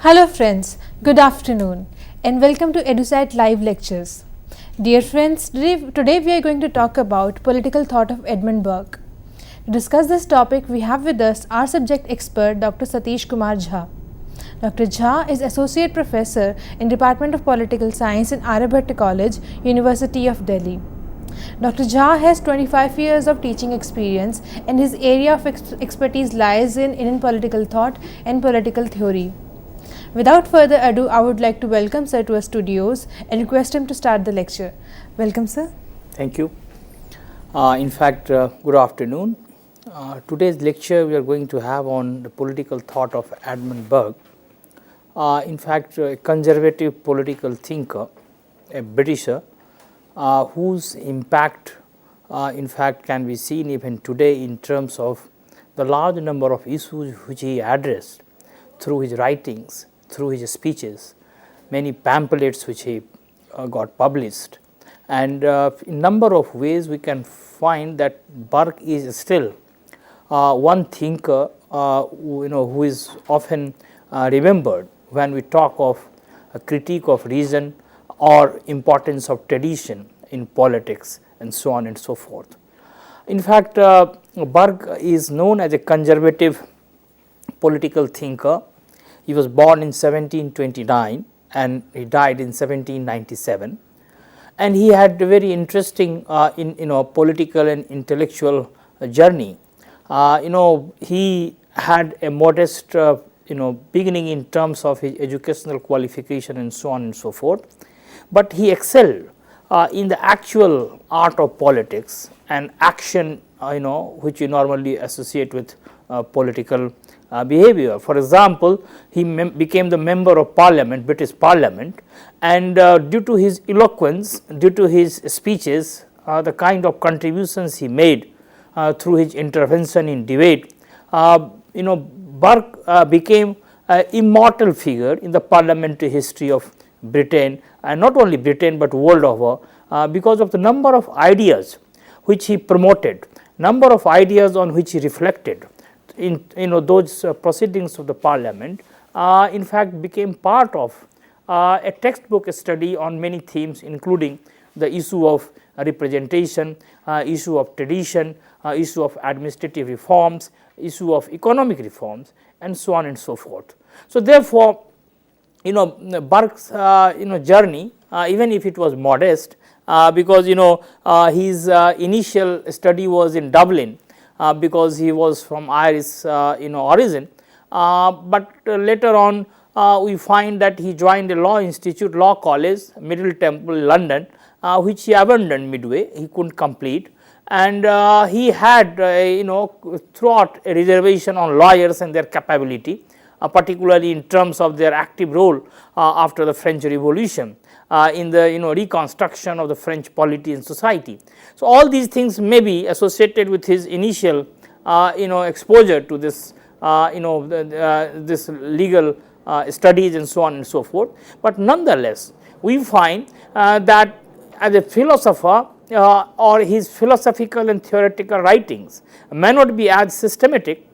Hello friends, good afternoon and welcome to EduSat Live Lectures. Dear friends, today we are going to talk about political thought of Edmund Burke. To discuss this topic, we have with us our subject expert Dr. Satish Kumar Jha. Dr. Jha is Associate Professor in Department of Political Science in Aryabhatta College, University of Delhi. Dr. Jha has 25 years of teaching experience and his area of expertise lies in Indian political thought and political theory. Without further ado, I would like to welcome sir to our studios and request him to start the lecture. Welcome, sir. Thank you. Good afternoon. Today's lecture we are going to have on the political thought of Edmund Burke. A conservative political thinker, a Britisher, whose impact can be seen even today in terms of the large number of issues which he addressed through his writings, through his speeches, many pamphlets which he got published, and in number of ways we can find that Burke is still one thinker who is often remembered when we talk of a critique of reason or importance of tradition in politics and so on and so forth. In fact, Burke is known as a conservative political thinker. He was born in 1729 and he died in 1797, and he had a very interesting political and intellectual journey. He had a modest beginning in terms of his educational qualification and so on and so forth, but he excelled in the actual art of politics and action which we normally associate with political behavior. For example, he became the member of parliament, British parliament, and due to his eloquence, due to his speeches, the kind of contributions he made through his intervention in debate, Burke became an immortal figure in the parliamentary history of Britain, and not only Britain but world over, because of the number of ideas which he promoted, number of ideas on which he reflected in those proceedings of the parliament, in fact became part of a textbook study on many themes, including the issue of representation, issue of tradition, issue of administrative reforms, issue of economic reforms, and so on and so forth. So therefore, Burke's journey, even if it was modest, because his initial study was in Dublin, because he was from Irish origin, but later on we find that he joined a law institute, law college, Middle Temple, London, which he abandoned midway. He couldn't complete, and he had throughout a reservation on lawyers and their capability, particularly in terms of their active role after the French Revolution in the reconstruction of the French polity and society. So all these things may be associated with his initial exposure to this this legal studies and so on and so forth, but nonetheless we find that as a philosopher or his philosophical and theoretical writings may not be as systematic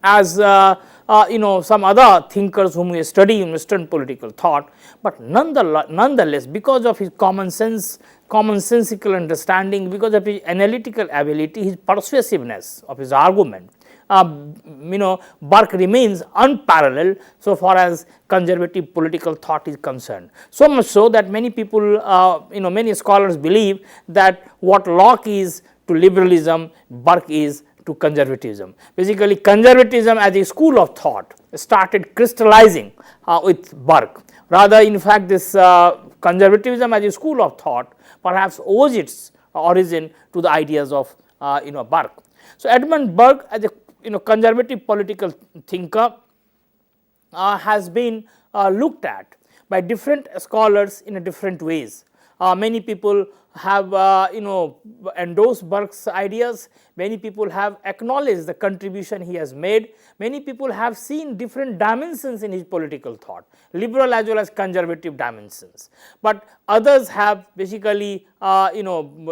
as some other thinkers whom we study in Western political thought, but nonetheless because of his commonsensical understanding, because of his analytical ability, his persuasiveness of his argument, Burke remains unparalleled so far as conservative political thought is concerned. So much so that many people, many scholars believe that what Locke is to liberalism, Burke is to conservatism. Basically, conservatism as a school of thought started crystallizing with Burke. Rather, in fact, this conservatism as a school of thought perhaps owes its origin to the ideas of Burke. So Edmund Burke as a conservative political thinker has been looked at by different scholars in different ways. Many people have endorsed Burke's ideas, many people have acknowledged the contribution he has made, many people have seen different dimensions in his political thought, liberal as well as conservative dimensions, but others have basically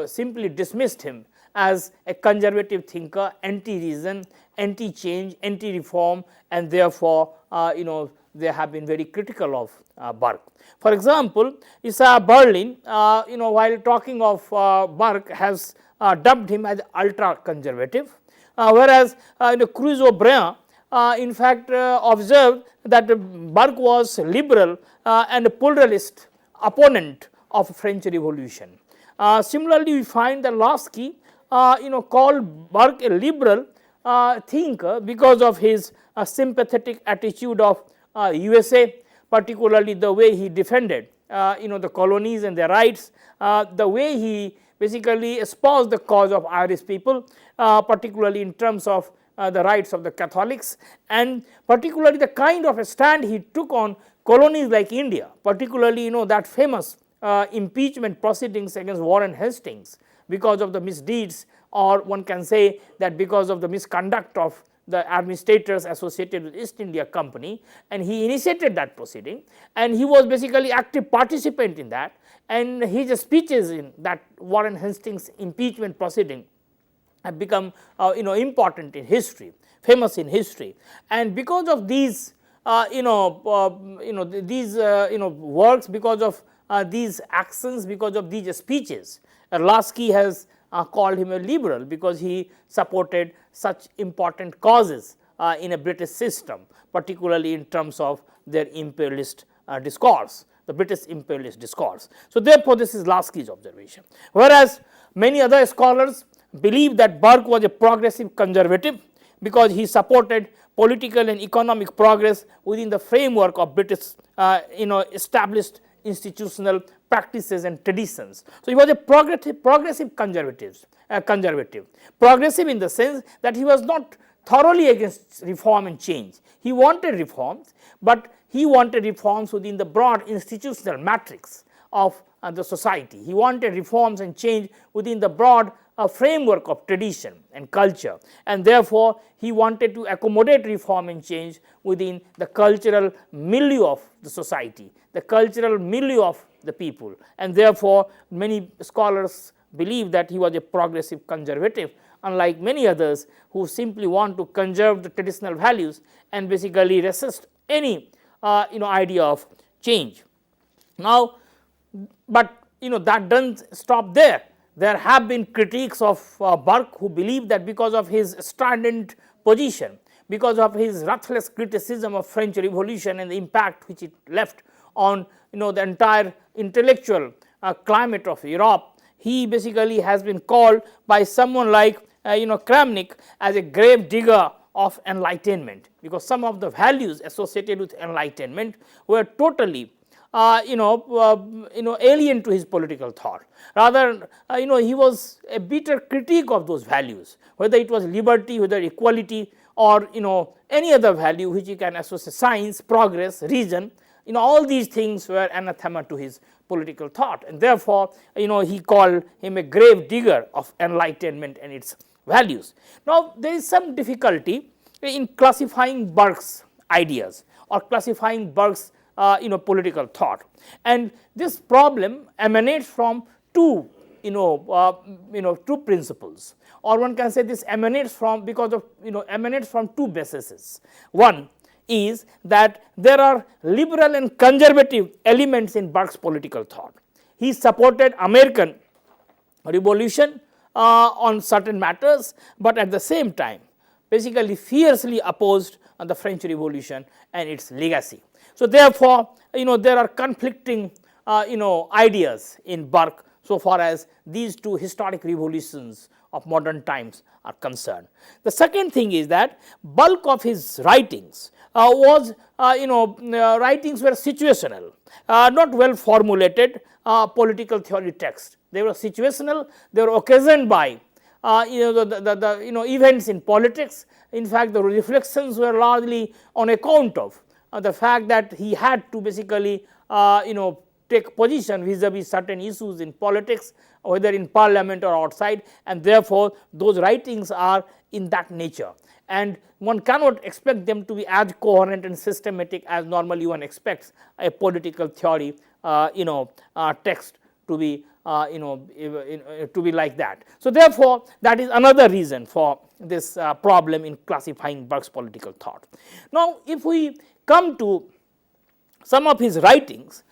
simply dismissed him as a conservative thinker, anti-reason, anti-change, anti-reform, and therefore, they have been very critical of Burke. For example, Isaiah Berlin, while talking of Burke, has dubbed him as ultra conservative, whereas Cruz O'Brien in fact observed that Burke was liberal and a pluralist opponent of French Revolution. Similarly, we find that Lasky called Burke a liberal thinker because of his sympathetic attitude of USA, particularly the way he defended the colonies and their rights, the way he basically espoused the cause of Irish people, particularly in terms of the rights of the Catholics, and particularly the kind of a stand he took on colonies like India, particularly that famous impeachment proceedings against Warren Hastings because of the misdeeds, or one can say that because of the misconduct of the administrators associated with East India Company, and he initiated that proceeding, and he was basically active participant in that, and his speeches in that Warren Hastings impeachment proceeding have become important in history, famous in history. And because of these works, because of these actions, because of these speeches, Lasky has called him a liberal because he supported such important causes in a British system, particularly in terms of their imperialist discourse, the British imperialist discourse. So, therefore, this is Lasky's observation. Whereas, many other scholars believe that Burke was a progressive conservative because he supported political and economic progress within the framework of British established institutional practices and traditions. So, he was a progressive conservative, progressive in the sense that he was not thoroughly against reform and change. He wanted reforms, but he wanted reforms within the broad institutional matrix of the society. He wanted reforms and change within the broad framework of tradition and culture, and therefore, he wanted to accommodate reform and change within the cultural milieu of the society, the cultural milieu of the people, and therefore, many scholars believe that he was a progressive conservative, unlike many others who simply want to conserve the traditional values and basically resist any idea of change. Now, but that doesn't stop there. There have been critiques of Burke who believe that because of his strident position, because of his ruthless criticism of French Revolution and the impact which it left on the entire intellectual climate of Europe, he basically has been called by someone like Kramnik as a grave digger of enlightenment, because some of the values associated with enlightenment were totally alien to his political thought. Rather, he was a bitter critique of those values, whether it was liberty, whether equality, or any other value which you can associate, science, progress, reason. All these things were anathema to his political thought, and therefore, he called him a grave digger of enlightenment and its values. Now, there is some difficulty in classifying Burke's ideas or classifying Burke's political thought, and this problem emanates from two principles, or one can say this emanates from two bases. One is that there are liberal and conservative elements in Burke's political thought. He supported American Revolution on certain matters, but at the same time basically fiercely opposed the French Revolution and its legacy. So, therefore, there are conflicting ideas in Burke so far as these two historic revolutions of modern times are concerned. The second thing is that bulk of his writings writings were situational, not well formulated political theory texts. They were situational, they were occasioned by the events in politics. In fact, the reflections were largely on account of the fact that he had to basically take position vis-a-vis certain issues in politics, whether in parliament or outside, and therefore, those writings are in that nature, and one cannot expect them to be as coherent and systematic as normally one expects a political theory text to be to be like that. So, therefore, that is another reason for this problem in classifying Burke's political thought. Now, if we come to some of his writings,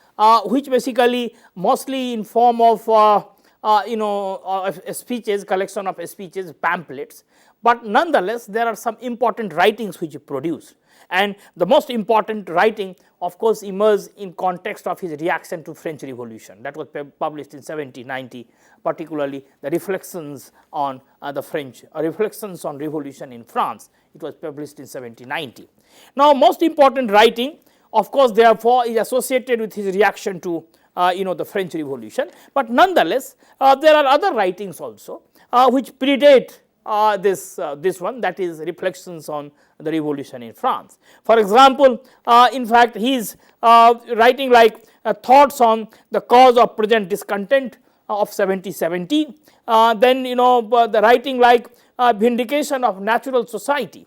which basically mostly in form of speeches, collection of speeches, pamphlets, but nonetheless there are some important writings which he produced, and the most important writing of course emerged in context of his reaction to French Revolution, that was published in 1790, particularly the reflections on the French reflections on revolution in France. It was published in 1790. Now, most important writing of course therefore is associated with his reaction to the French Revolution, but nonetheless there are other writings also which predate this one, that is reflections on the revolution in France. For example, in fact he is writing like thoughts on the cause of present discontent of 1770, then the writing like vindication of natural society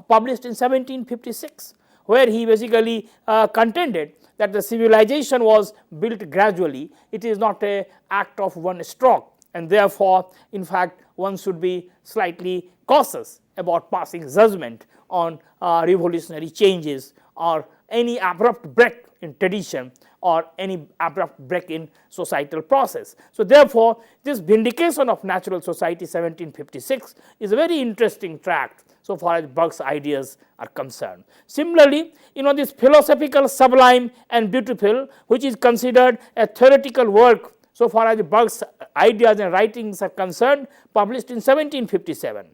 published in 1756, where he basically contended that the civilization was built gradually, it is not an act of one stroke, and therefore in fact one should be slightly cautious about passing judgment on revolutionary changes or any abrupt break in tradition or any abrupt break in societal process. So, therefore, this vindication of natural society 1756 is a very interesting tract so far as Burke's ideas are concerned. Similarly, this philosophical sublime and beautiful, which is considered a theoretical work so far as Burke's ideas and writings are concerned, published in 1757.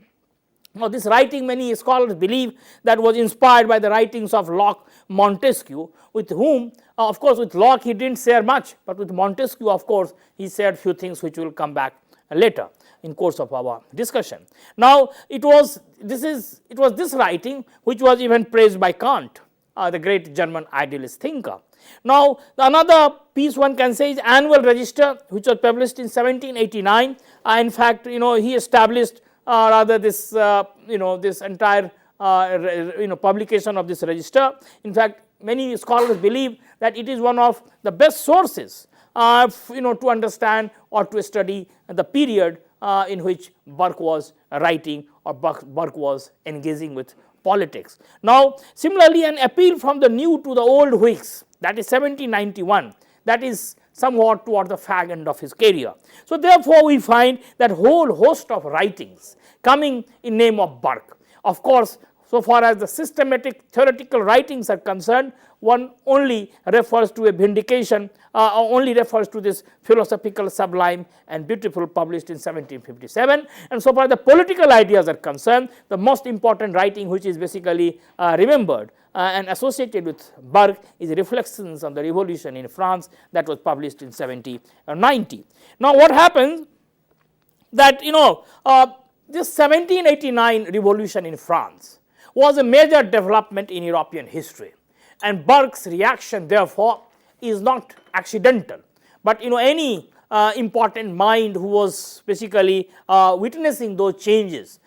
Now, this writing many scholars believe that was inspired by the writings of Locke, Montesquieu, with whom of course with Locke he did not share much, but with Montesquieu of course he shared few things which will come back later in course of our discussion. Now, it was this writing which was even praised by Kant, the great German idealist thinker. Now, another piece one can say is Annual Register, which was published in 1789. In fact, he established rather this this entire publication of this register. In fact, many scholars believe that it is one of the best sources to understand or to study the period in which Burke was writing or Burke was engaging with politics. Now, similarly, an appeal from the new to the old Whigs, that is 1791, that is somewhat toward the fag end of his career. So, therefore, we find that whole host of writings coming in name of Burke. Of course, so far as the systematic theoretical writings are concerned, one only refers to a vindication, only refers to this philosophical sublime and beautiful published in 1757, and so far the political ideas are concerned, the most important writing which is basically remembered and associated with Burke is Reflections on the Revolution in France, that was published in 1790. Now, what happens that this 1789 revolution in France was a major development in European history, and Burke's reaction therefore is not accidental, but any important mind who was basically witnessing those changes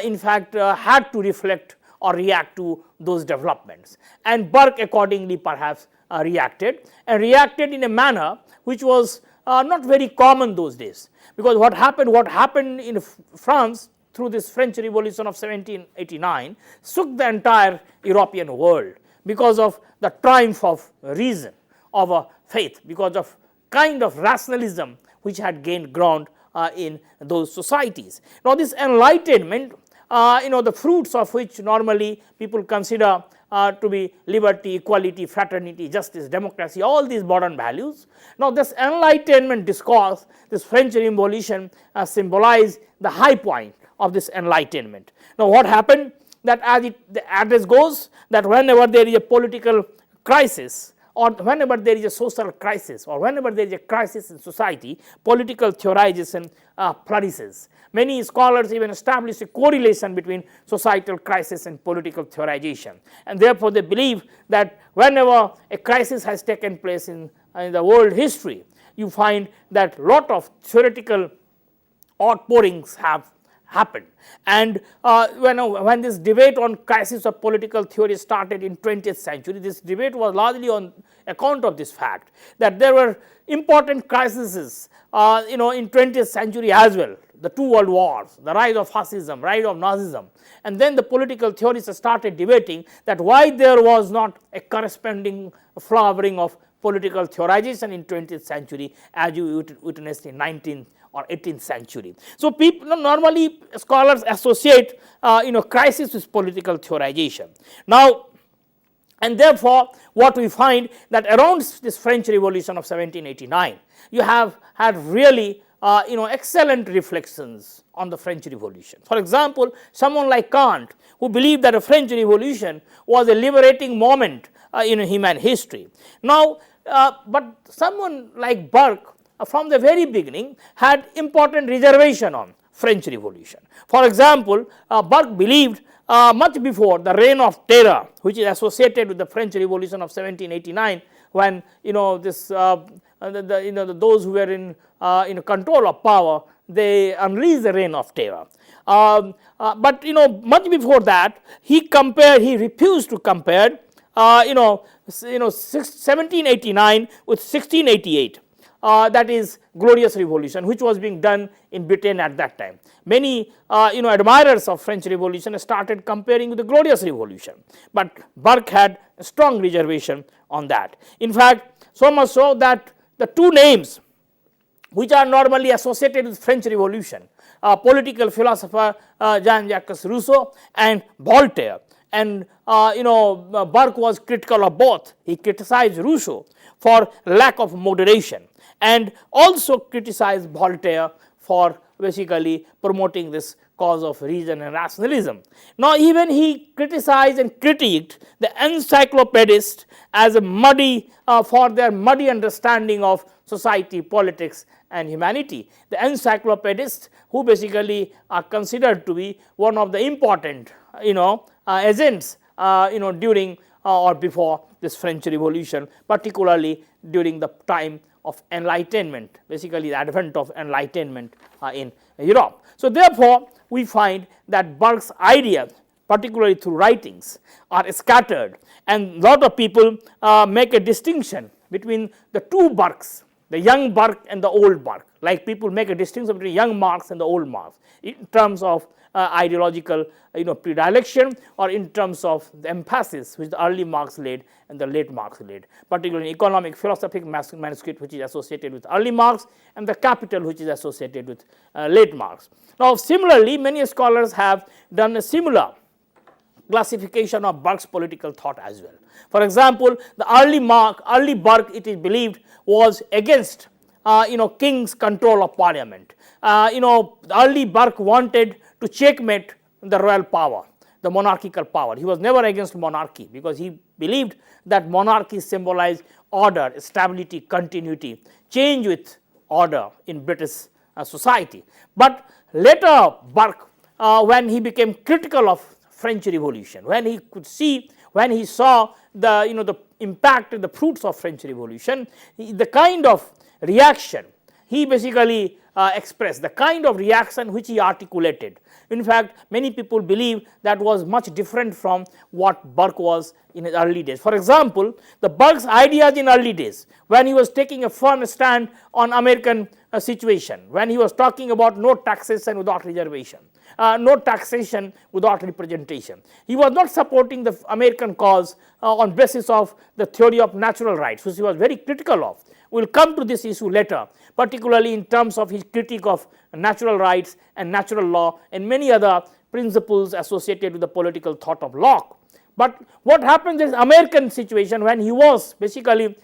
in fact had to reflect or react to those developments, and Burke accordingly perhaps reacted in a manner which was not very common those days, because what happened in France through this French Revolution of 1789 shook the entire European world because of the triumph of reason, of faith, because of kind of rationalism which had gained ground in those societies. Now, this enlightenment, the fruits of which normally people consider to be liberty, equality, fraternity, justice, democracy, all these modern values. Now, this enlightenment discourse, this French Revolution symbolized the high point of this enlightenment. Now, what happened that as the address goes, that whenever there is a political crisis or whenever there is a social crisis or whenever there is a crisis in society, political theorization flourishes. Many scholars even establish a correlation between societal crisis and political theorization, and therefore they believe that whenever a crisis has taken place in the world history, you find that lot of theoretical outpourings have happened. And when this debate on crisis of political theory started in 20th century, this debate was largely on account of this fact that there were important crises in 20th century as well. The two world wars, the rise of fascism, rise of Nazism, and then the political theorists started debating that why there was not a corresponding flowering of political theorization in 20th century as you witnessed in 19th or 18th century. So, people normally scholars associate crisis with political theorization. Now, and therefore, what we find that around this French Revolution of 1789, you have had really excellent reflections on the French Revolution. For example, someone like Kant, who believed that the French Revolution was a liberating moment in human history. Now, but someone like Burke, from the very beginning, had important reservation on French Revolution. For example, Burke believed much before the reign of terror, which is associated with the French Revolution of 1789, when those who were in control of power, they unleashed the reign of terror. But much before that, he refused to compare 1789 with 1688. That is glorious revolution, which was being done in Britain at that time. Many admirers of French Revolution started comparing with the glorious revolution, but Burke had a strong reservation on that. In fact, so much so that the two names which are normally associated with French Revolution, political philosopher Jean-Jacques Rousseau and Voltaire, and Burke was critical of both. He criticized Rousseau for lack of moderation and also criticized Voltaire for basically promoting this cause of reason and rationalism. Now, even he criticized and critiqued the encyclopedists as a for their muddy understanding of society, politics and humanity. The encyclopedists, who basically are considered to be one of the important agents during or before this French Revolution, particularly during the time of enlightenment, basically the advent of enlightenment in Europe. So, therefore, we find that Burke's ideas, particularly through writings, are scattered, and lot of people make a distinction between the two Burkes, the young Burke and the old Burke, like people make a distinction between young Marx and the old Marx in terms of ideological predilection, or in terms of the emphasis which the early Marx laid and the late Marx laid, particularly in economic philosophic manuscript which is associated with early Marx, and the Capital which is associated with late Marx. Now, similarly, many scholars have done a similar classification of Burke's political thought as well. For example, the early Burke, it is believed, was against king's control of parliament. The early Burke wanted to checkmate the royal power, the monarchical power. He was never against monarchy, because he believed that monarchy symbolized order, stability, continuity, change with order in British society. But later Burke, when he became critical of French Revolution, when he saw the impact and the fruits of French Revolution, the kind of reaction he basically expressed, the kind of reaction which he articulated. In fact, many people believe that was much different from what Burke was in his early days. For example, the Burke's ideas in early days, when he was taking a firm stand on American situation, when he was talking about no taxation without reservation, no taxation without representation. He was not supporting the American cause on basis of the theory of natural rights, which he was very critical of. We will come to this issue later, particularly in terms of his critique of natural rights and natural law and many other principles associated with the political thought of Locke. But what happens is American situation, when he was basically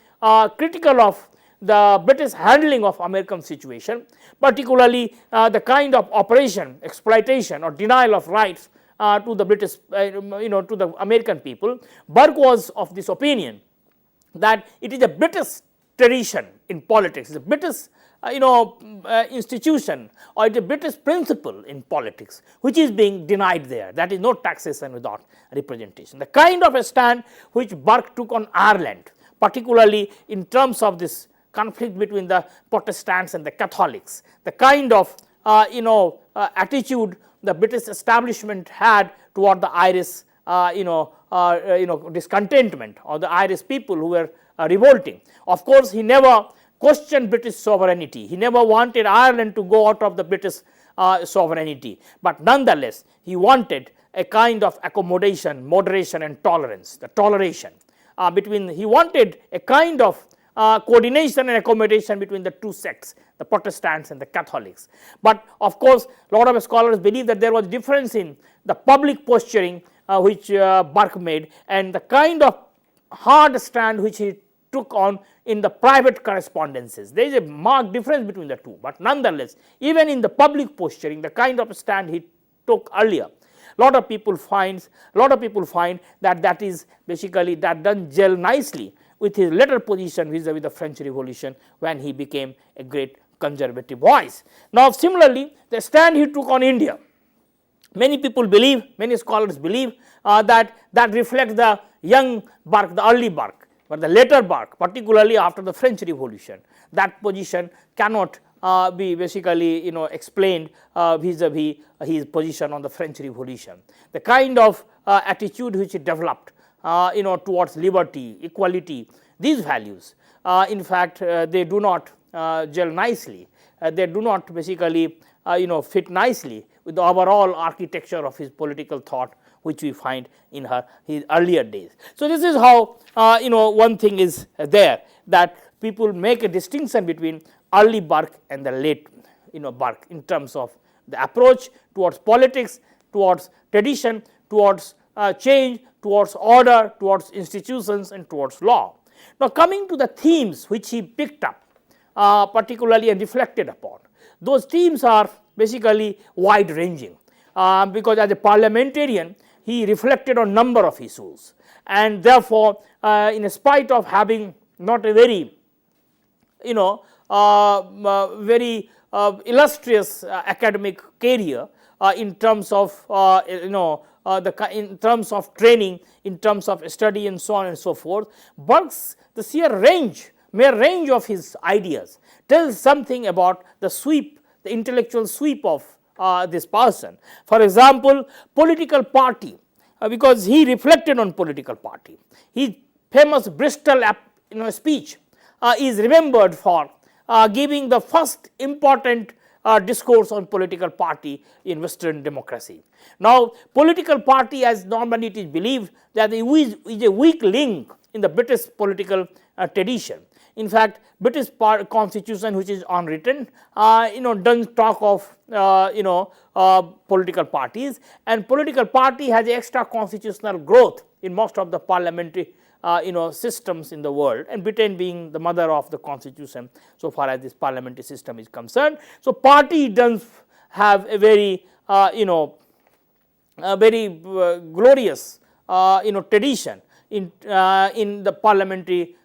critical of the British handling of American situation, particularly the kind of operation, exploitation or denial of rights to the British, to the American people, Burke was of this opinion that it is a British tradition in politics, it's a British institution, or it's a British principle in politics which is being denied there, that is no taxation without representation. The kind of a stand which Burke took on Ireland, particularly in terms of this conflict between the Protestants and the Catholics, the kind of attitude the British establishment had toward the Irish discontentment or the Irish people who were revolting. Of course, he never questioned British sovereignty. He never wanted Ireland to go out of the British sovereignty, but nonetheless he wanted a kind of accommodation, moderation and tolerance, the toleration between, he wanted a kind of coordination and accommodation between the two sects, the Protestants and the Catholics. But of course, a lot of scholars believe that there was difference in the public posturing which Burke made and the kind of hard stand which he took on in the private correspondences. There is a marked difference between the two, but nonetheless, even in the public posturing, the kind of stand he took earlier, a lot of people find that that is basically that doesn't gel nicely with his later position vis-a-vis the French Revolution when he became a great conservative voice. Now, similarly, the stand he took on India, many people believe, many scholars believe that reflects the young Burke, the early Burke, but the later Burke, particularly after the French Revolution, that position cannot be basically explained vis-a-vis his position on the French Revolution. The kind of attitude which he developed towards liberty, equality, these values, in fact, they do not gel nicely. They do not basically fit nicely with the overall architecture of his political thought, which we find in his earlier days. So, this is how one thing is there, that people make a distinction between early Burke and the late Burke in terms of the approach towards politics, towards tradition, towards change, towards order, towards institutions and towards law. Now, coming to the themes which he picked up particularly and reflected upon, those themes are basically wide ranging, because as a parliamentarian he reflected on number of issues, and therefore, in spite of having not a very very illustrious academic career in terms of in terms of training, in terms of study and so on and so forth, Burke's the mere range of his ideas tells something about the sweep, the intellectual sweep of this person. For example, political party, because he reflected on political party. His famous Bristol speech is remembered for giving the first important discourse on political party in Western democracy. Now, political party, as normally it is believed, that it is a weak link in the British political tradition. In fact, British constitution, which is unwritten, doesn't talk of political parties, and political party has extra constitutional growth in most of the parliamentary systems in the world, and Britain being the mother of the constitution so far as this parliamentary system is concerned. So, party does have a very glorious tradition in the parliamentary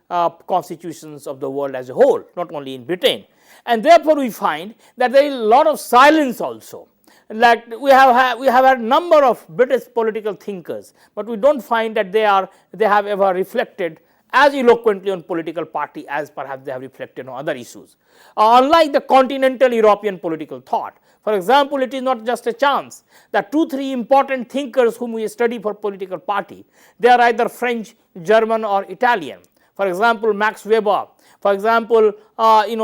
constitutions of the world as a whole, not only in Britain, and therefore we find that there is a lot of silence also. Like we have a number of British political thinkers, but we do not find that they have ever reflected as eloquently on political party as perhaps they have reflected on other issues. Unlike the continental European political thought, for example, it is not just a chance that 2-3 important thinkers whom we study for political party, they are either French, German or Italian. For example, Max Weber, for example,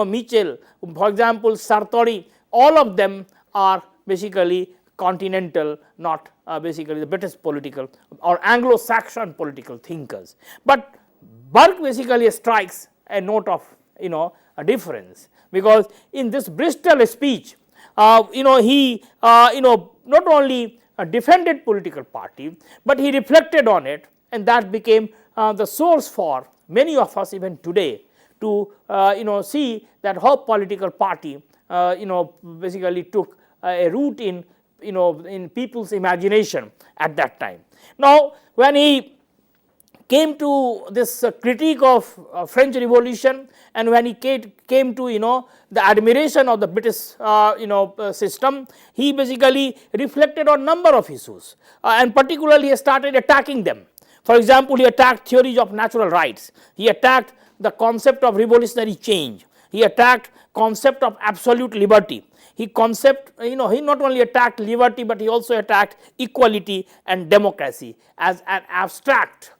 Mitchell, for example, Sartori, all of them are basically continental, not basically the British political or Anglo-Saxon political thinkers. But Burke basically strikes a note of a difference, because in this Bristol speech, he not only defended political party, but he reflected on it, and that became the source for many of us even today to see that how political party basically took a root in people's imagination at that time. Now, when he came to this critique of French Revolution, and when he came to the admiration of the British system, he basically reflected on number of issues, and particularly he started attacking them. For example, he attacked theories of natural rights, he attacked the concept of revolutionary change, he attacked concept of absolute liberty, he he not only attacked liberty, but he also attacked equality and democracy as an abstract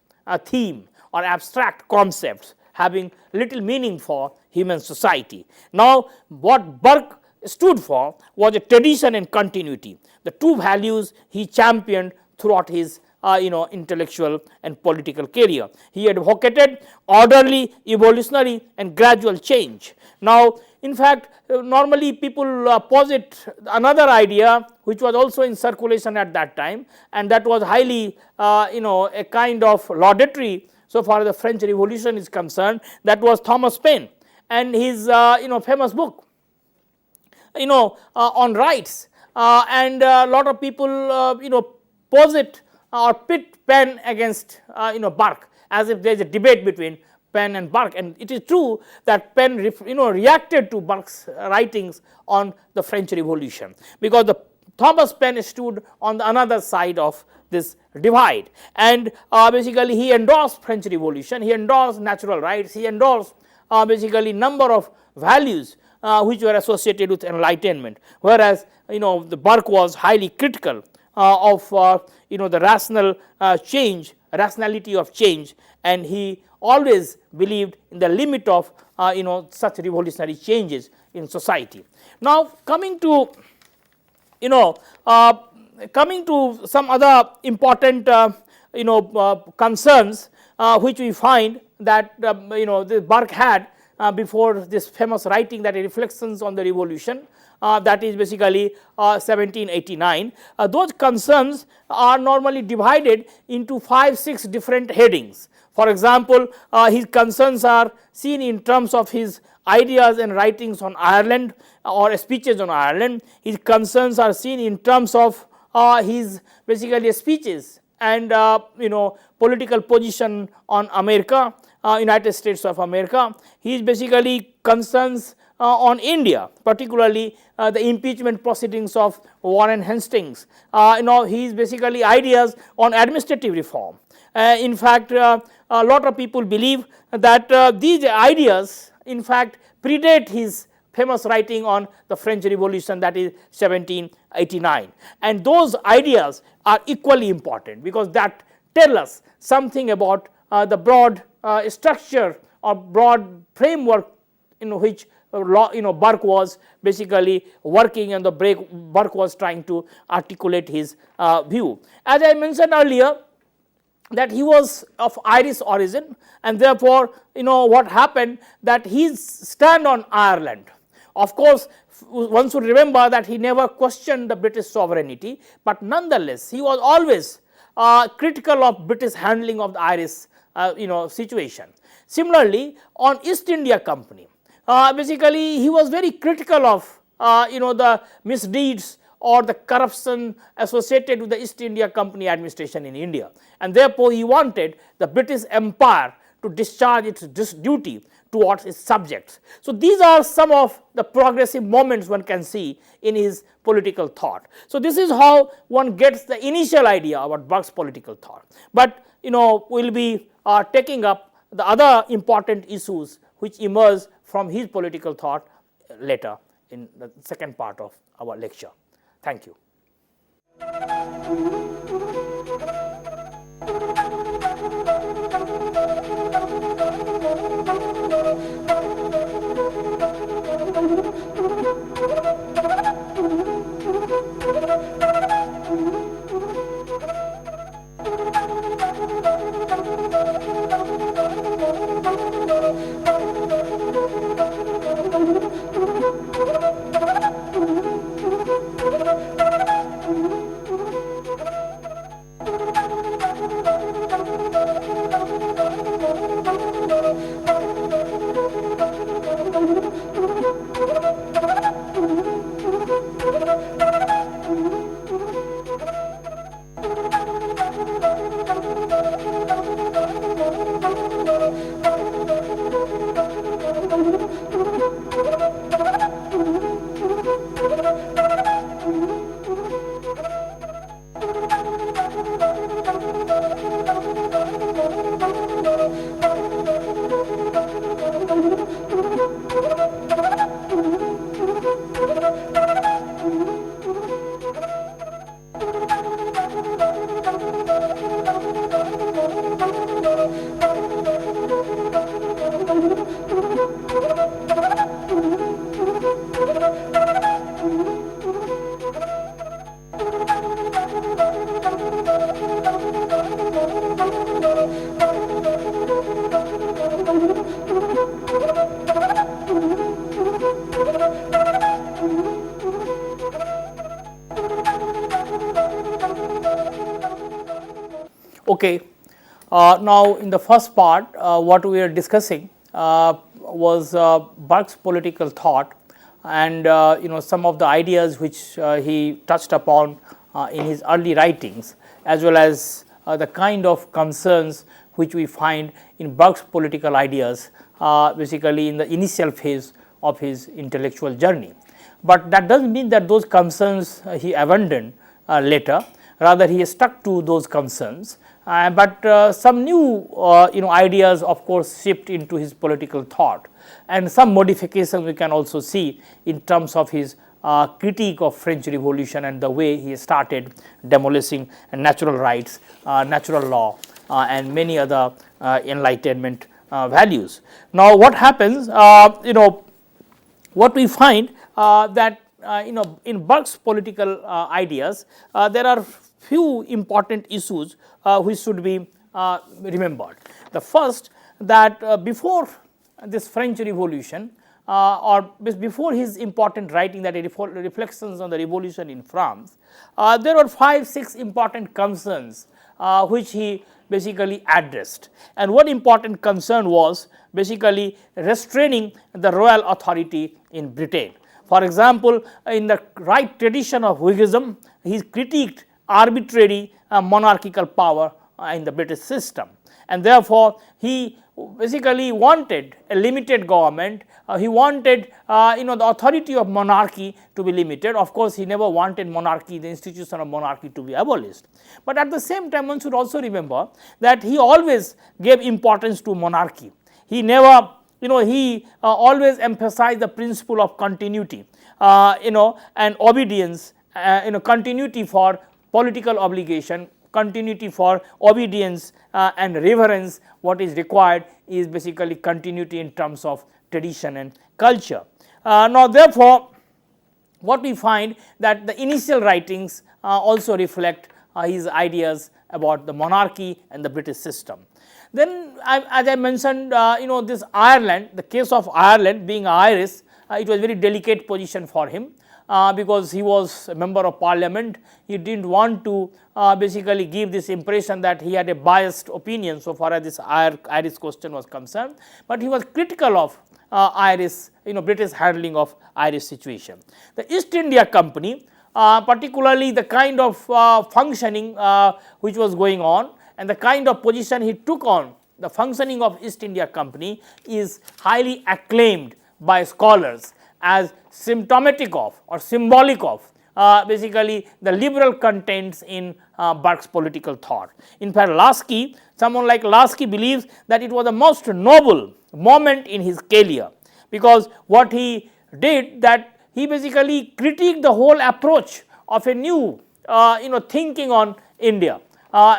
theme or abstract concepts having little meaning for human society. Now, what Burke stood for was a tradition and continuity, the two values he championed throughout his intellectual and political career. He advocated orderly, evolutionary and gradual change. Now, in fact, normally people posit another idea which was also in circulation at that time, and that was highly a kind of laudatory so far as the French Revolution is concerned. That was Thomas Paine and his famous book on rights, and a lot of people posit or pit Paine against Burke, as if there is a debate between Paine and Burke, and it is true that Paine reacted to Burke's writings on the French Revolution, because the Thomas Paine stood on the another side of this divide, and basically he endorsed French Revolution, he endorsed natural rights, he endorsed basically number of values which were associated with enlightenment, whereas the Burke was highly critical of the rationality of change, and he always believed in the limit of such revolutionary changes in society. Now, coming to some other important concerns which we find that the Burke had before this famous writing, that is Reflections on the Revolution, that is basically 1789. Those concerns are normally divided into 5-6 different headings. For example, his concerns are seen in terms of his ideas and writings on Ireland or speeches on Ireland. His concerns are seen in terms of his basically speeches and political position on America, United States of America. His basically concerns on India, particularly the impeachment proceedings of Warren Hastings. His basically ideas on administrative reform. In fact, a lot of people believe that these ideas in fact predate his famous writing on the French Revolution, that is 1789, and those ideas are equally important because that tell us something about the broad structure or broad framework in which Burke was basically working, and Burke was trying to articulate his view. As I mentioned earlier, that he was of Irish origin, and therefore what happened, that his stand on Ireland, of course one should remember that he never questioned the British sovereignty, but nonetheless he was always critical of British handling of the Irish situation. Similarly, on East India Company, basically he was very critical of the misdeeds or the corruption associated with the East India Company administration in India, and therefore he wanted the British Empire to discharge its duty towards its subjects. So, these are some of the progressive moments one can see in his political thought. So, this is how one gets the initial idea about Burke's political thought, but we will be taking up the other important issues which emerge from his political thought later in the second part of our lecture. Thank you. Okay. Now, in the first part, what we are discussing was Burke's political thought, and some of the ideas which he touched upon in his early writings, as well as the kind of concerns which we find in Burke's political ideas, basically in the initial phase of his intellectual journey. But that does not mean that those concerns he abandoned later, rather he stuck to those concerns, but some new ideas of course shipped into his political thought, and some modifications we can also see in terms of his critique of French Revolution and the way he started demolishing natural rights, natural law, and many other Enlightenment values. Now, what happens, what we find that in Burke's political ideas, there are few important issues which should be remembered. The first, that before this French Revolution, or before his important writing, that reflections on the revolution in France, there were 5-6 important concerns which he basically addressed, and one important concern was basically restraining the royal authority in Britain. For example, in the right tradition of Whiggism, he critiqued arbitrary monarchical power in the British system, and therefore he basically wanted a limited government. He wanted the authority of monarchy to be limited. Of course, he never wanted monarchy, the institution of monarchy, to be abolished. But at the same time, one should also remember that he always gave importance to monarchy. He never, he always emphasized the principle of continuity, and obedience, continuity for political obligation, continuity for obedience and reverence. What is required is basically continuity in terms of tradition and culture. Now, therefore, what we find that the initial writings also reflect his ideas about the monarchy and the British system. Then, as I mentioned, this Ireland, the case of Ireland being Irish, it was a very delicate position for him. Because he was a member of parliament, he did not want to basically give this impression that he had a biased opinion so far as this Irish question was concerned, but he was critical of British handling of Irish situation. The East India Company, particularly the kind of functioning which was going on and the kind of position he took on the functioning of East India Company, is highly acclaimed by scholars as symptomatic of or symbolic of basically the liberal contents in Burke's political thought. In fact, Lasky, someone like Lasky, believes that it was the most noble moment in his career, because what he did, that he basically critiqued the whole approach of a new thinking on India.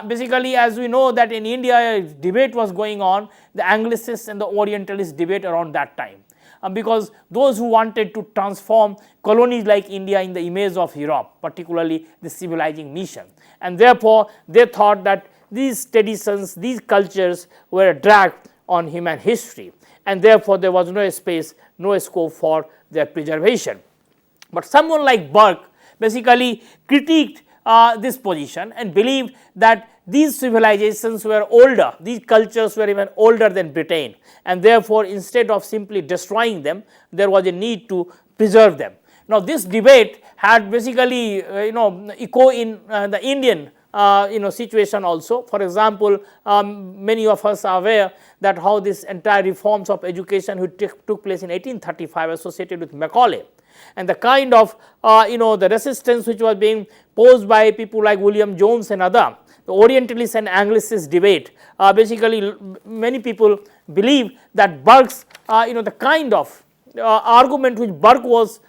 Basically, as we know that in India a debate was going on, the Anglicists and the Orientalists debate around that time. Because those who wanted to transform colonies like India in the image of Europe, particularly the civilizing mission, and therefore they thought that these traditions, these cultures were a drag on human history, and therefore there was no space, no scope for their preservation. But someone like Burke basically critiqued this position and believed that these civilizations were older, these cultures were even older than Britain, and therefore instead of simply destroying them, there was a need to preserve them. Now, this debate had basically echo in the Indian situation also. For example, many of us are aware that how this entire reforms of education which took place in 1835 associated with Macaulay, and the kind of the resistance which was being posed by people like William Jones and other. The Orientalist and Anglicist debate, basically many people believe that Burke's the kind of argument which Burke was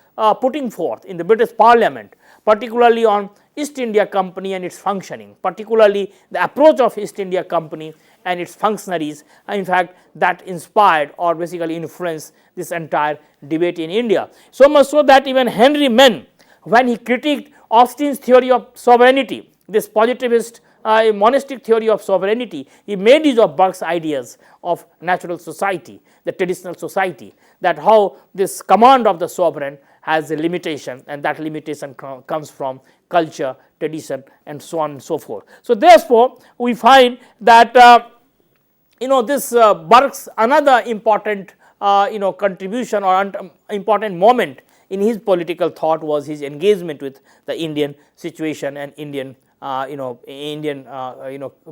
putting forth in the British Parliament, particularly on East India Company and its functioning, particularly the approach of East India Company and its functionaries, in fact that inspired or basically influenced this entire debate in India. So much so that even Henry Mann, when he critiqued Austin's theory of sovereignty, this positivist monastic theory of sovereignty, he made use of Burke's ideas of natural society, the traditional society, that how this command of the sovereign has a limitation, and that limitation comes from culture, tradition, and so on and so forth. So, therefore, we find that this Burke's another important contribution or important moment in his political thought was his engagement with the Indian situation and Indian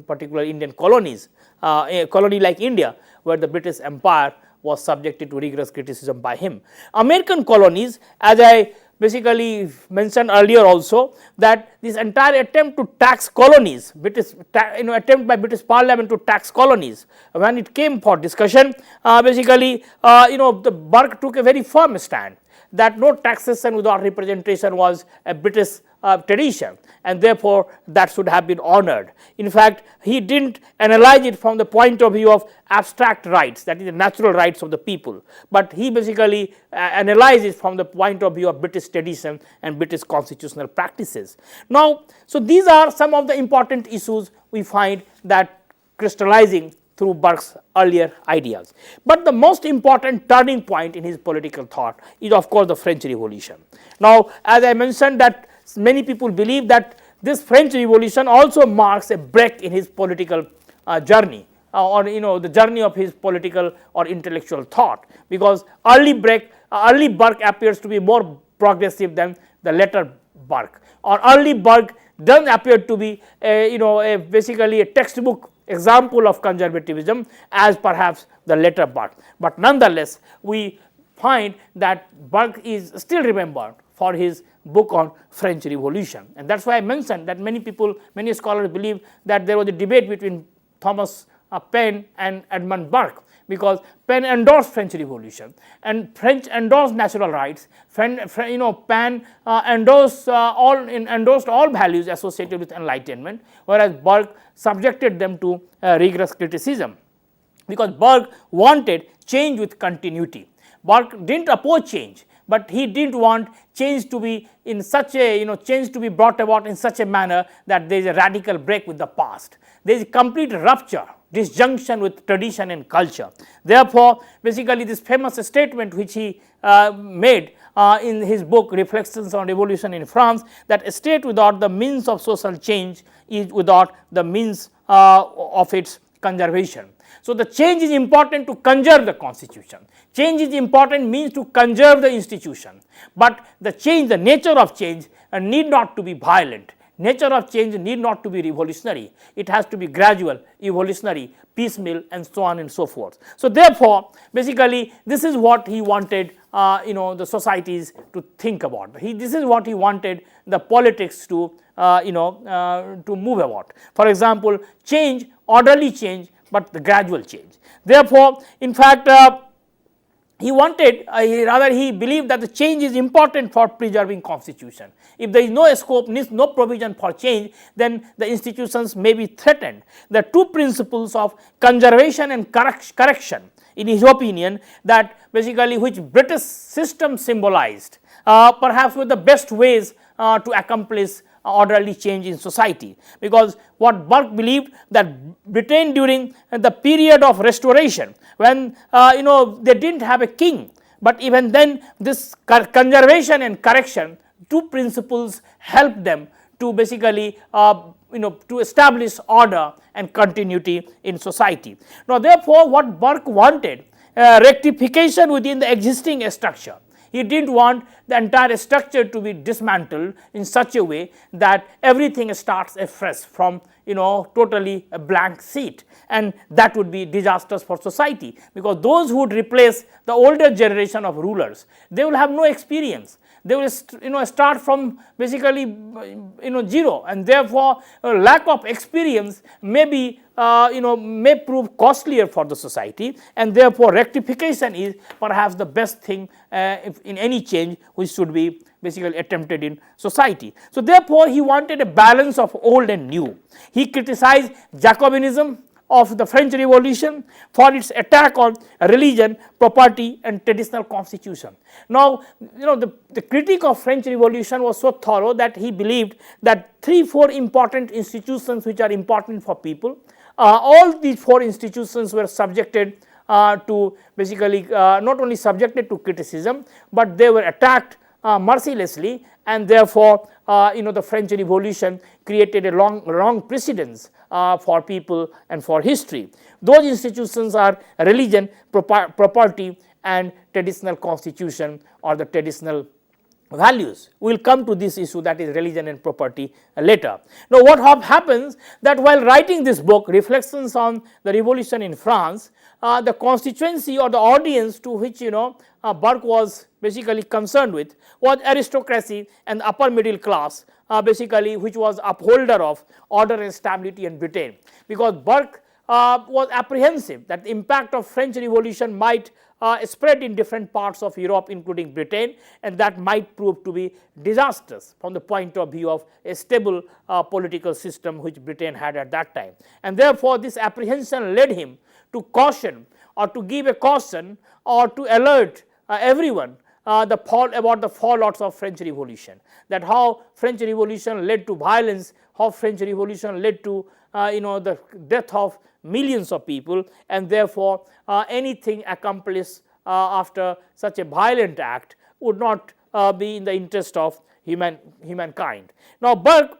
particularly Indian colonies, a colony like India, where the British Empire was subjected to rigorous criticism by him. American colonies, as I basically mentioned earlier also, that this entire attempt to tax colonies, attempt by British Parliament to tax colonies, when it came for discussion, the Burke took a very firm stand that no taxation without representation was a British tradition, and therefore, that should have been honored. In fact, he did not analyze it from the point of view of abstract rights, that is the natural rights of the people, but he basically analyzed it from the point of view of British tradition and British constitutional practices. Now, so these are some of the important issues we find that crystallizing through Burke's earlier ideas. But the most important turning point in his political thought is, of course, the French Revolution. Now, as I mentioned, that many people believe that this French Revolution also marks a break in his political journey, or the journey of his political or intellectual thought, because early Burke appears to be more progressive than the later Burke, or early Burke does not appear to be basically a textbook example of conservatism as perhaps the later Burke, but nonetheless we find that Burke is still remembered for his book on French Revolution, and that is why I mentioned that many scholars believe that there was a debate between Thomas Paine and Edmund Burke, because Paine endorsed French Revolution and French endorsed natural rights. Paine endorsed all values associated with enlightenment, whereas Burke subjected them to rigorous criticism, because Burke wanted change with continuity. Burke did not oppose change, but he did not want change to be in such a change to be brought about in such a manner that there is a radical break with the past. There is a complete rupture, disjunction with tradition and culture. Therefore, basically this famous statement which he made in his book Reflections on Revolution in France, that a state without the means of social change is without the means of its conservation. So, the change is important to conserve the constitution. Change is important means to conserve the institution, but the nature of change need not to be violent. Nature of change need not to be revolutionary. It has to be gradual, evolutionary, piecemeal, and so on and so forth. So, therefore, basically this is what he wanted the societies to think about. This is what he wanted the politics to to move about. For example, change, orderly change, but the gradual change. Therefore, in fact, he wanted, he believed that the change is important for preserving constitution. If there is no scope, no provision for change, then the institutions may be threatened. The two principles of conservation and correction, in his opinion, that basically which British system symbolized, perhaps were the best ways to accomplish orderly change in society, because what Burke believed that Britain during the period of restoration, when they did not have a king, but even then this conservation and correction, two principles helped them to basically to establish order and continuity in society. Now, therefore, what Burke wanted, rectification within the existing structure. He did not want the entire structure to be dismantled in such a way that everything starts afresh from totally a blank sheet, and that would be disastrous for society, because those who would replace the older generation of rulers, they will have no experience. They will start from basically zero, and therefore lack of experience may be may prove costlier for the society, and therefore rectification is perhaps the best thing in any change which should be basically attempted in society. So, therefore, he wanted a balance of old and new. He criticized Jacobinism of the French Revolution for its attack on religion, property, and traditional constitution. Now, the critique of French Revolution was so thorough that he believed that 3-4 important institutions which are important for people, all these 4 institutions were subjected to basically not only subjected to criticism, but they were attacked mercilessly, and therefore the French Revolution created a long precedence for people and for history. Those institutions are religion, property, and traditional constitution or the traditional values. We will come to this issue, that is religion and property, later. Now, what happens that while writing this book, Reflections on the Revolution in France, the constituency or the audience to which Burke was basically concerned with was aristocracy and upper middle class, basically which was upholder of order and stability in Britain, because Burke was apprehensive that the impact of French Revolution might spread in different parts of Europe, including Britain, and that might prove to be disastrous from the point of view of a stable political system which Britain had at that time. And therefore, this apprehension led him to caution or to give a caution or to alert everyone about the fallouts of French Revolution, that how French Revolution led to violence, how French Revolution led to the death of millions of people, and therefore anything accomplished after such a violent act would not be in the interest of humankind. Now, Burke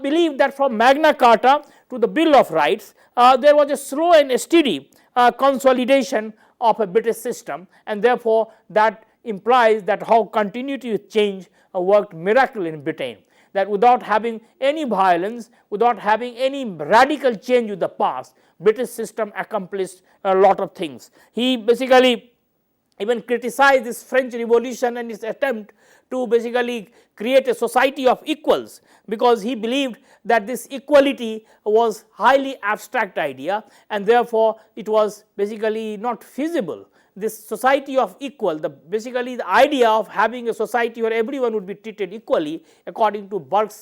believed that from Magna Carta to the Bill of Rights, there was a slow and steady consolidation of a British system, and therefore that implies that how continuity with change worked miracle in Britain, that without having any violence, without having any radical change with the past, British system accomplished a lot of things. He basically even criticized this French Revolution and its attempt to basically create a society of equals, because he believed that this equality was highly abstract idea, and therefore it was basically not feasible. This society of equal, basically the idea of having a society where everyone would be treated equally, according to Burke,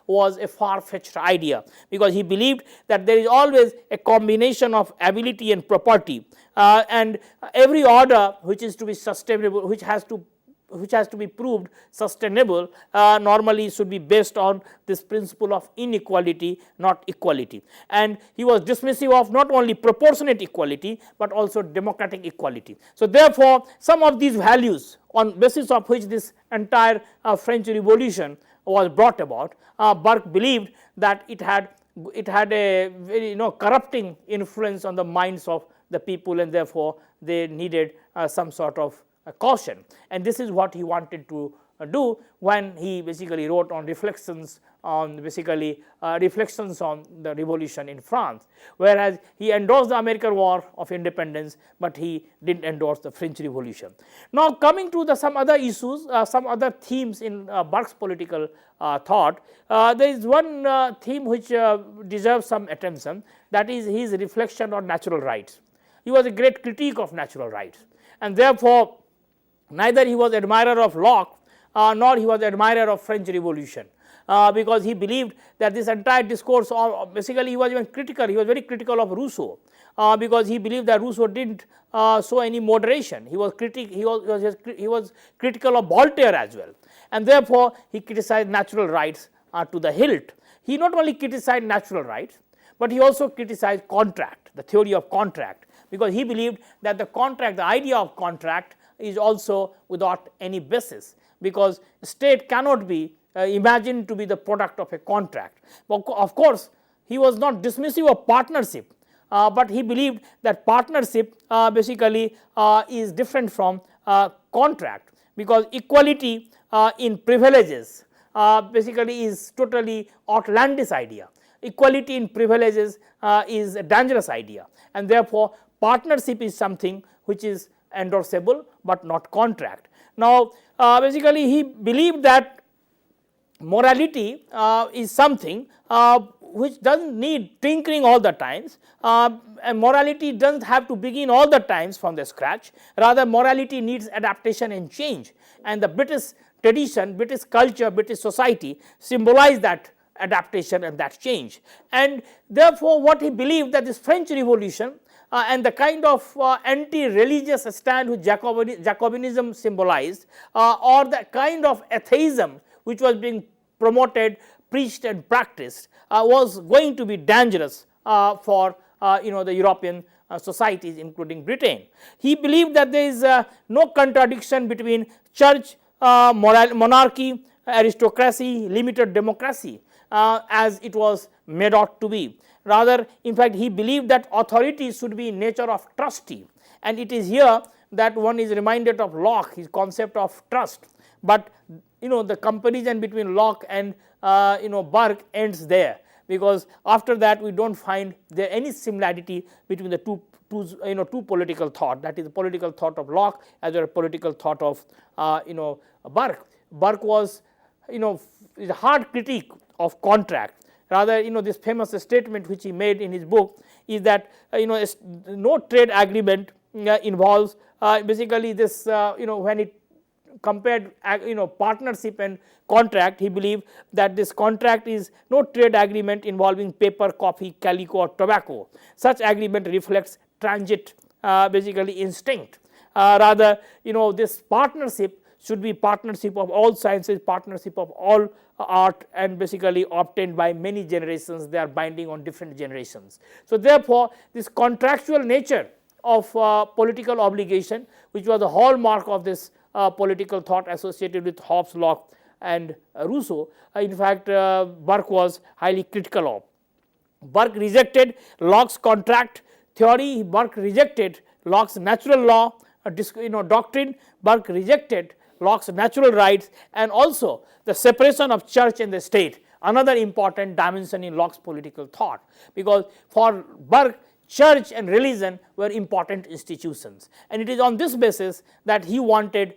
was a far-fetched idea, because he believed that there is always a combination of ability and property, and every order which is to be sustainable, which has to be proved sustainable, normally should be based on this principle of inequality, not equality. And he was dismissive of not only proportionate equality, but also democratic equality. So, therefore, some of these values on basis of which this entire French Revolution was brought about, Burke believed that it had a very corrupting influence on the minds of the people, and therefore they needed some sort of caution. And this is what he wanted to do when he basically wrote on reflections on the revolution in France, whereas he endorsed the American War of Independence, but he didn't endorse the French Revolution. Now, coming to some other issues, some other themes in Burke's political thought, there is one theme which deserves some attention, that is his reflection on natural rights. He was a great critique of natural rights, and therefore neither he was admirer of Locke nor he was admirer of French Revolution, because he believed that this entire discourse, basically he was even critical, he was very critical of Rousseau, because he believed that Rousseau didn't show any moderation. He was critical of Voltaire as well, and therefore he criticized natural rights to the hilt. He not only criticized natural rights, but he also criticized contract, the theory of contract, because he believed that the idea of contract is also without any basis, because state cannot be imagined to be the product of a contract. But of course, he was not dismissive of partnership, but he believed that partnership basically is different from contract, because equality in privileges basically is totally outlandish idea. Equality in privileges is a dangerous idea, and therefore partnership is something which is endorsable but not contract. Now, basically he believed that morality is something which does not need tinkering all the times, and morality does not have to begin all the times from the scratch, rather morality needs adaptation and change, and the British tradition, British culture, British society symbolize that adaptation and that change. And therefore, what he believed, that this French Revolution and the kind of anti-religious stand which Jacobinism symbolized, or the kind of atheism which was being promoted, preached and practiced, was going to be dangerous for the European societies, including Britain. He believed that there is no contradiction between church, monarchy, aristocracy, limited democracy as it was made out to be. Rather, in fact, he believed that authority should be in nature of trustee, and it is here that one is reminded of Locke, his concept of trust. But the comparison between Locke and Burke ends there, because after that we do not find there any similarity between the two political thought, that is the political thought of Locke as well as political thought of Burke. Burke was is a hard critique of contract. Rather, this famous statement which he made in his book is that no trade agreement involves basically this when it compared partnership and contract, he believed that this contract is no trade agreement involving paper, coffee, calico or tobacco. Such agreement reflects transit basically instinct. Rather, this partnership should be partnership of all sciences, partnership of all art, and basically obtained by many generations. They are binding on different generations. So therefore, this contractual nature of political obligation, which was the hallmark of this political thought associated with Hobbes, Locke and Rousseau, in fact Burke was highly critical of. Burke rejected Locke's contract theory, Burke rejected Locke's natural law doctrine, Burke rejected Locke's natural rights, and also the separation of church and the state, another important dimension in Locke's political thought, because for Burke church and religion were important institutions, and it is on this basis that he wanted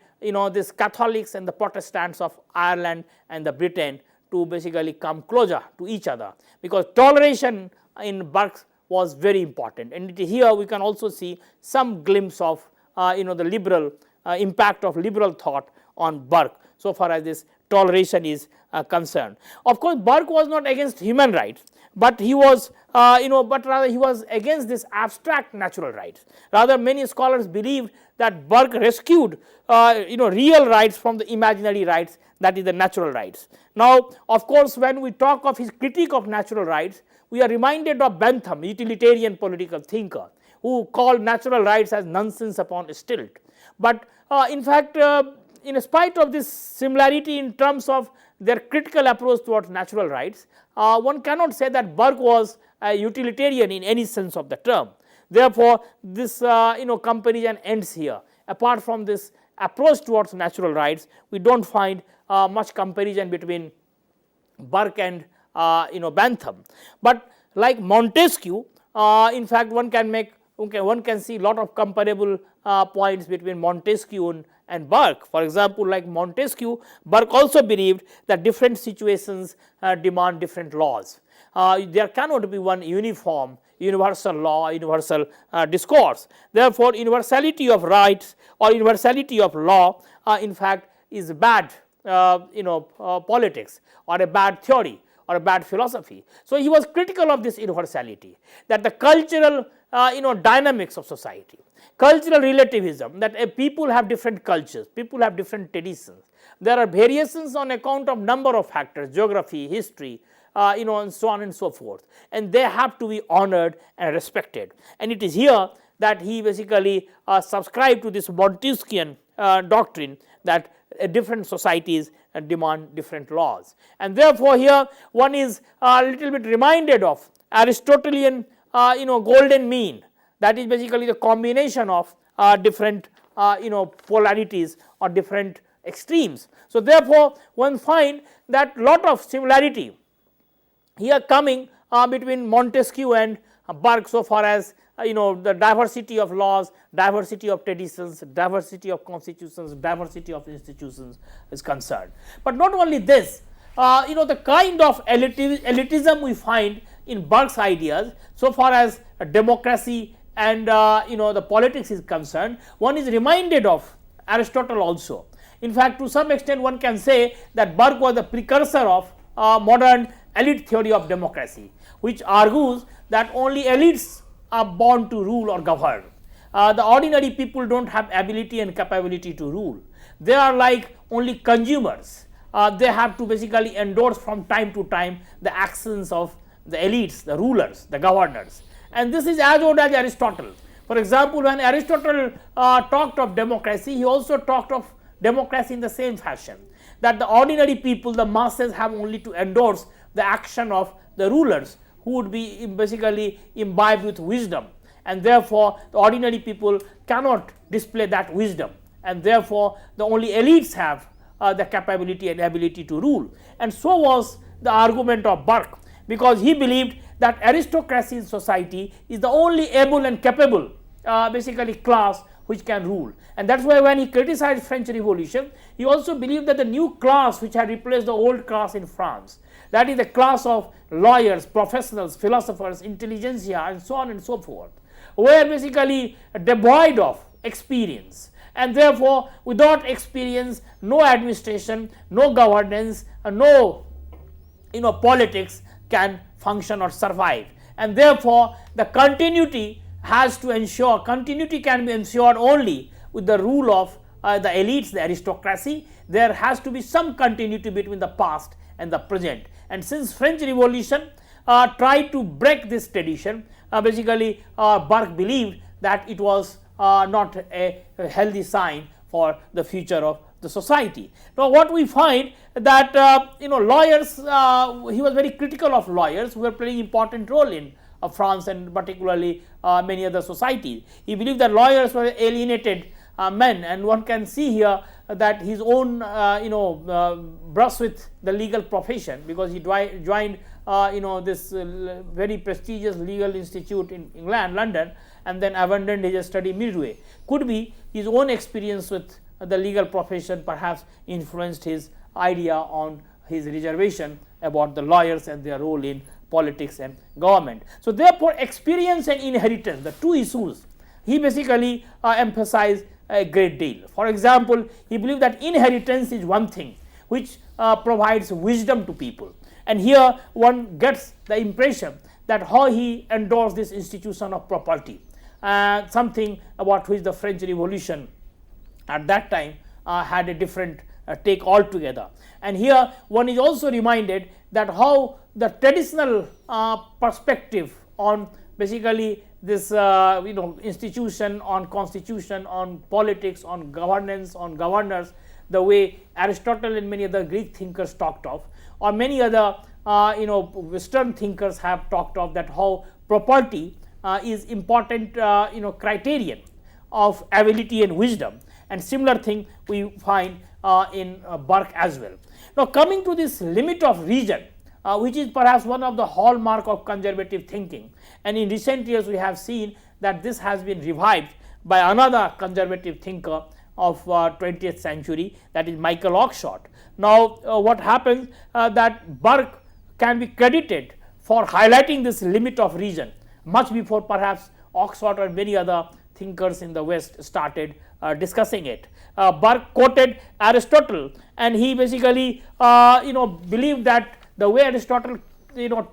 this Catholics and the Protestants of Ireland and the Britain to basically come closer to each other, because toleration in Burke was very important, and here we can also see some glimpse of the liberal impact of liberal thought on Burke so far as this toleration is concerned. Of course, Burke was not against human rights, but he was but rather he was against this abstract natural rights. Rather, many scholars believed that Burke rescued real rights from the imaginary rights, that is the natural rights. Now, of course, when we talk of his critique of natural rights, we are reminded of Bentham, utilitarian political thinker, who called natural rights as nonsense upon stilt. But in fact, in spite of this similarity in terms of their critical approach towards natural rights, one cannot say that Burke was a utilitarian in any sense of the term. Therefore, this comparison ends here. Apart from this approach towards natural rights, we do not find much comparison between Burke and Bentham. But like Montesquieu, in fact, one can see lot of comparable points between Montesquieu and Burke. For example, like Montesquieu, Burke also believed that different situations demand different laws. There cannot be one uniform universal law, universal discourse. Therefore, universality of rights or universality of law in fact is bad politics or a bad theory or a bad philosophy. So, he was critical of this universality, that the cultural dynamics of society, cultural relativism, that people have different cultures, people have different traditions. There are variations on account of number of factors, geography, history, and so on and so forth, and they have to be honored and respected. And it is here that he basically subscribed to this Montesquieuan doctrine that different societies demand different laws. And therefore, here one is a little bit reminded of Aristotelian golden mean, that is basically the combination of different polarities or different extremes. So, therefore, one find that lot of similarity here coming between Montesquieu and Burke so far as the diversity of laws, diversity of traditions, diversity of constitutions, diversity of institutions is concerned. But not only this, the kind of elitism we find in Burke's ideas so far as democracy and the politics is concerned, one is reminded of Aristotle also. In fact, to some extent one can say that Burke was the precursor of modern elite theory of democracy, which argues that only elites are born to rule or govern. The ordinary people do not have ability and capability to rule. They are like only consumers. They have to basically endorse from time to time the actions of the elites, the rulers, the governors. And this is as old as Aristotle. For example, when Aristotle talked of democracy, he also talked of democracy in the same fashion, that the ordinary people, the masses, have only to endorse the action of the rulers who would be basically imbibed with wisdom, and therefore the ordinary people cannot display that wisdom, and therefore the only elites have the capability and ability to rule. And so was the argument of Burke, because he believed that aristocracy in society is the only able and capable basically class which can rule. And that is why when he criticized French Revolution, he also believed that the new class which had replaced the old class in France, that is the class of lawyers, professionals, philosophers, intelligentsia, and so on and so forth, were basically devoid of experience, and therefore without experience no administration, no governance, no politics can function or survive. And therefore the continuity has to ensure, continuity can be ensured only with the rule of the elites, the aristocracy. There has to be some continuity between the past and the present. And since French Revolution tried to break this tradition, basically Burke believed that it was not a healthy sign for the future of the society. Now what we find that lawyers, he was very critical of lawyers who were playing important role in France and particularly many other societies. He believed that lawyers were alienated men, and one can see here that his own brush with the legal profession, because he joined this very prestigious legal institute in England, London, and then abandoned his study midway. Could be his own experience with the legal profession perhaps influenced his idea on his reservation about the lawyers and their role in politics and government. So therefore experience and inheritance, the two issues, he basically emphasized a great deal. For example, he believed that inheritance is one thing which provides wisdom to people, and here one gets the impression that how he endorsed this institution of property, something about which the French Revolution at that time had a different take altogether. And here one is also reminded that how the traditional perspective on basically this institution, on constitution, on politics, on governance, on governors, the way Aristotle and many other Greek thinkers talked of, or many other Western thinkers have talked of, that how property is important criterion of ability and wisdom, and similar thing we find in Burke as well. Now coming to this limit of reason, which is perhaps one of the hallmark of conservative thinking, and in recent years we have seen that this has been revived by another conservative thinker of 20th century, that is Michael Oxford. Now what happens that Burke can be credited for highlighting this limit of reason much before perhaps Oxford or many other thinkers in the West started discussing it. Burke quoted Aristotle, and he basically believed that the way Aristotle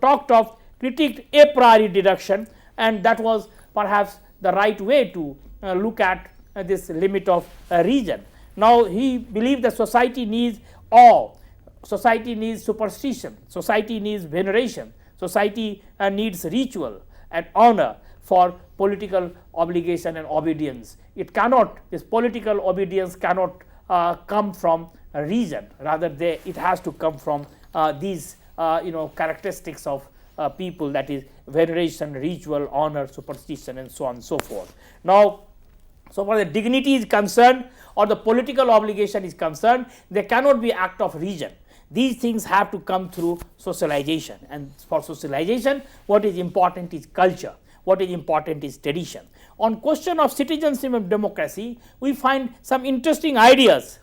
talked of, critiqued a priori deduction, and that was perhaps the right way to look at this limit of reason. Now he believed that society needs awe, society needs superstition, society needs veneration, society needs ritual and honor for political obligation and obedience. It cannot, this political obedience cannot come from reason, rather it has to come from these characteristics of people, that is veneration, ritual, honor, superstition, and so on and so forth. Now so far the dignity is concerned or the political obligation is concerned, there cannot be act of reason. These things have to come through socialization, and for socialization what is important is culture, what is important is tradition. On question of citizenship and democracy, we find some interesting ideas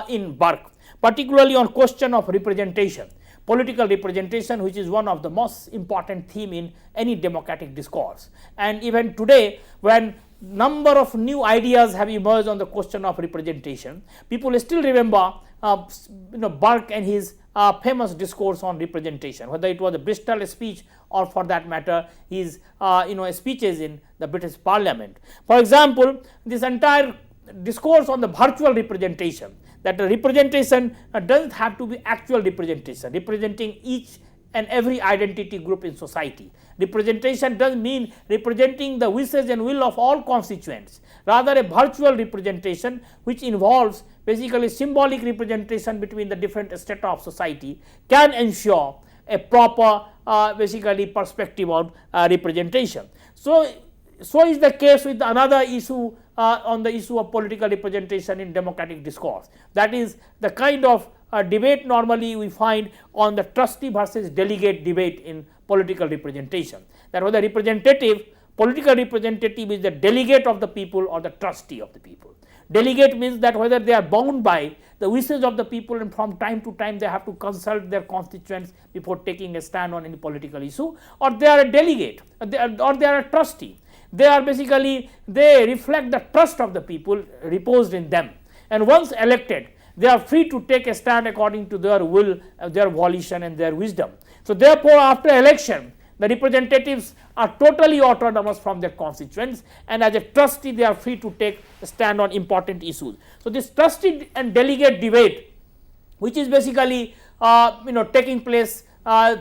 in Burke, particularly on question of representation, political representation, which is one of the most important theme in any democratic discourse. And even today, when number of new ideas have emerged on the question of representation, people still remember Burke and his famous discourse on representation, whether it was a Bristol speech or for that matter his speeches in the British Parliament. For example, this entire discourse on the virtual representation, that the representation does not have to be actual representation, representing each and every identity group in society. Representation does not mean representing the wishes and will of all constituents, rather a virtual representation which involves basically symbolic representation between the different strata of society can ensure a proper basically perspective on representation. So is the case with another issue on the issue of political representation in democratic discourse, that is the kind of debate normally we find on the trustee versus delegate debate in political representation, that whether political representative is the delegate of the people or the trustee of the people. Delegate means that whether they are bound by the wishes of the people and from time to time they have to consult their constituents before taking a stand on any political issue, or they are a delegate or they are a trustee. They are basically, they reflect the trust of the people reposed in them, and once elected they are free to take a stand according to their will, their volition and their wisdom. So therefore, after election the representatives are totally autonomous from their constituents, and as a trustee they are free to take a stand on important issues. So this trustee and delegate debate, which is basically taking place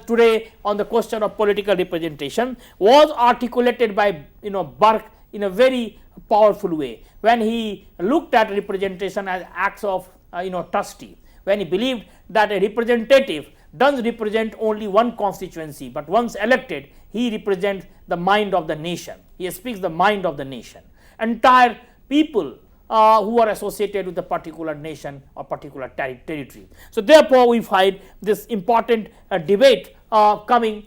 today on the question of political representation, was articulated by Burke in a very powerful way when he looked at representation as acts of trustee, when he believed that a representative does represent only one constituency, but once elected he represents the mind of the nation, he speaks the mind of the nation, entire people who are associated with a particular nation or particular territory. So therefore we find this important debate coming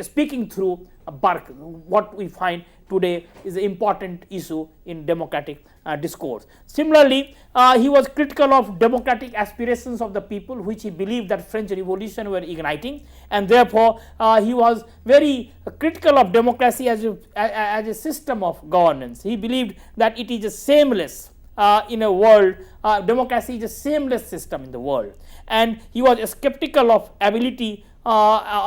speaking through Burke. What we find today is an important issue in democratic discourse. Similarly, he was critical of democratic aspirations of the people, which he believed that French Revolution were igniting, and therefore he was very critical of democracy as a system of governance. He believed that it is a seamless in a world, democracy is a seamless system in the world, and he was skeptical of ability of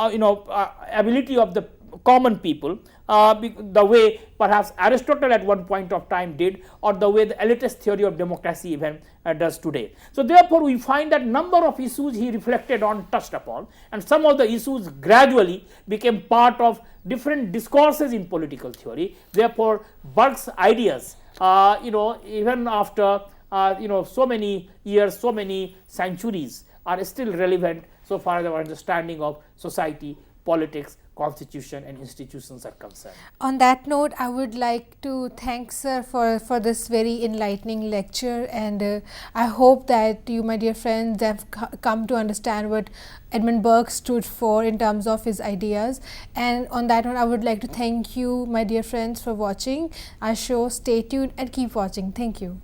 the common people, the way perhaps Aristotle at one point of time did, or the way the elitist theory of democracy even does today. So therefore we find that number of issues he reflected on, touched upon, and some of the issues gradually became part of different discourses in political theory. Therefore Burke's ideas even after so many years, so many centuries, are still relevant so far as our understanding of society, politics, constitution and institutions are concerned. On that note, I would like to thank sir for this very enlightening lecture, and I hope that you, my dear friends, have come to understand what Edmund Burke stood for in terms of his ideas. And on that note, I would like to thank you, my dear friends, for watching our show. Stay tuned and keep watching. Thank you.